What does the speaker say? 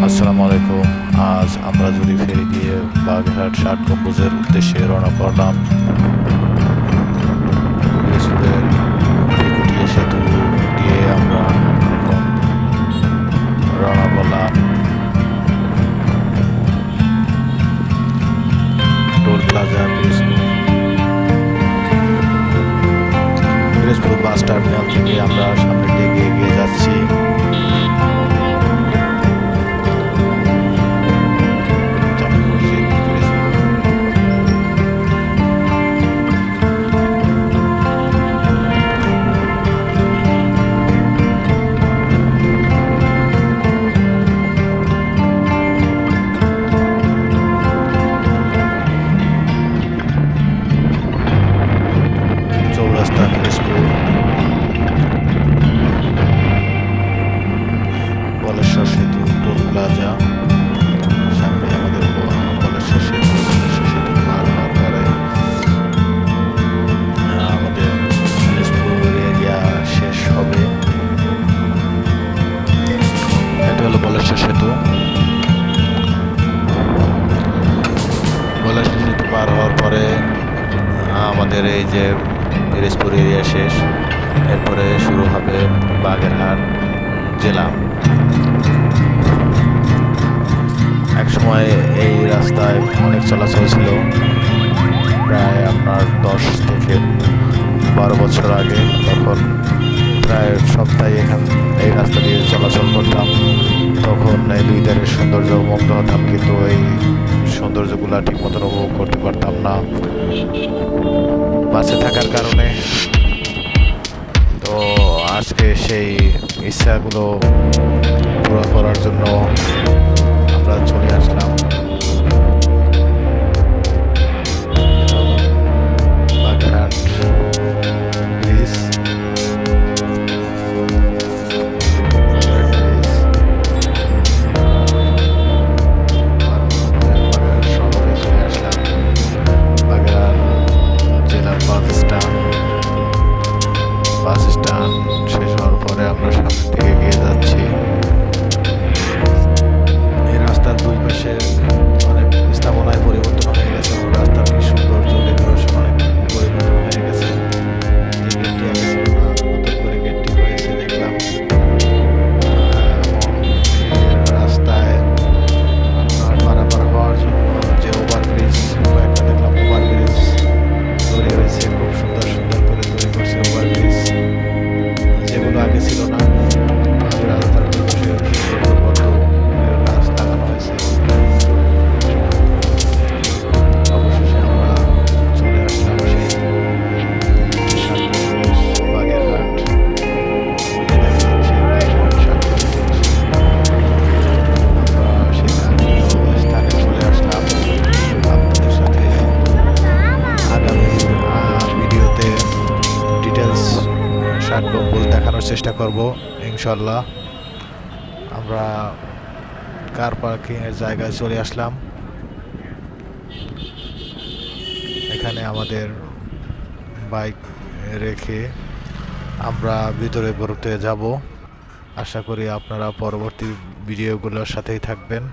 আসসালামু আলাইকুম। আজ আমরা জুড়ি ফেরি দিয়ে বাগেরহাট ৬০ গম্বুজের উদ্দেশ্যে রওনা করলাম। পিরোজপুরের তেঁতুলিয়া সেতু দিয়ে আমরা এখন রওনা করলাম। Toll plaza Pirojpur bus terminal থেকে আমরা সামনের দিকে এগিয়ে যাচ্ছি। চৌরাস্তা পিরোজপুর, বলেশ্বর সেতু, টোল প্লাজা, সামনে আমাদের বলেশ্বর সেতু। বলেশ্বর সেতু পার হওয়ার পরে আমাদের পিরোজপুর এরিয়া শেষ হবে। এটা হলো বলেশ্বর সেতু। বলেশ্বর সেতু পার হওয়ার পরে আমাদের এই যে পিরোজপুর এরিয়া শেষ। এরপরে শুরু হবে বাগেরহাট জেলা। একসময় এই রাস্তায় অনেক চলাচল ছিল, প্রায় আপনার 10 থেকে 12 বছর আগে। তখন প্রায় সপ্তাহে এই রাস্তা দিয়ে চলাচল করতাম। তখন এই দুই ধারের সৌন্দর্য মুগ্ধ হতাম, কিন্তু এই সৌন্দর্যগুলো ঠিক মতন উপভোগ করতে পারতাম না বাসে থাকার কারণে। তো আজকে সেই ইচ্ছাগুলো পুরো করার জন্য আমরা চলে আসলাম বাগেরহাট ব্রিজ। বাগেরহাট শহরে চলে আসলাম। বাগেরহাট জেলার বাস স্ট্যান্ড শেষ হওয়ার পরে আমরা সামনের দিকে এগিয়ে যাচ্ছি। এই রাস্তার দুই পাশে অনেক স্থাপনায় পরিবর্তন হয়ে গেছে। রাস্তার কি সৌন্দর্য, ডেকোরেশন অনেক পরিবর্তন হয়ে গেছে। যে গেটটি আগে ছিল না, নতুন করে গেটটি হয়েছে দেখলাম। রাস্তায় পারাপার হওয়ার জন্য যে ওভারব্রিজ, কয়েকটা দেখলাম ওভারব্রিজ তৈরি হয়েছে। খুব সুন্দর সুন্দর করে তৈরি করছে ওভারব্রিজ, যেগুলো আগে ছিল না। রাস্তার দুপাশে সুন্দর গাছ লাগানো হয়েছে। অবশেষে আমরা চলে আসলাম সেই বাগেরহাট। আমরা সেই স্থানে চলে আসলাম। আপনাদের সাথে আগামী ভিডিওতে ডিটেলস ৬০ গম্বুজ দেখানোর চেষ্টা করব ইনশাল্লাহ। আমরা কার পার্কিংয়ের জায়গায় চলে আসলাম। এখানে আমাদের বাইক রেখে আমরা ভিতরে ঘুরতে যাব। আশা করি আপনারা পরবর্তী ভিডিওগুলোর সাথেই থাকবেন।